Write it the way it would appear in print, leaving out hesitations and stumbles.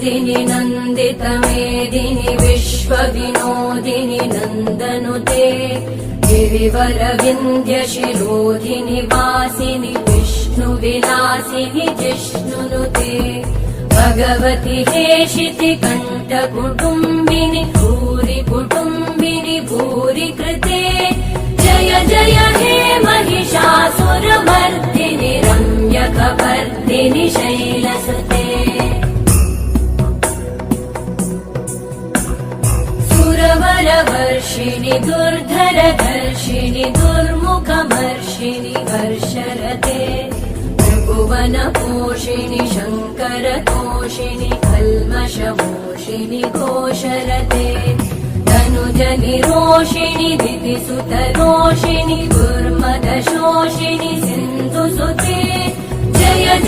नन्दिनि नन्दितमेदिनि विश्वविनोदिनि नन्दनुते गिरिवरविन्ध्यशिरोधिनि वासिनि विष्णुविलासिनि जिष्णुनुते भगवति हेशिति कण्ठकुटुम्बिनि भूरि कुटुम्बिनि भूरि कृते जय जय हे महिषासुरमर्दिनि रम्यकपर्दिनि शैलसुते सुरवरवर्षिणि दुर्धरधर्षिणि दुर्मुखमर्षिणि हर्षरते त्रिभुवनपोषिणि शङ्करतोषिणि कल्मषमोषिणि घोषरते तनुजनिरोषिणि दितिसुतरोषिणि दुर्मदशोषिणि सिन्धुसुते जय जय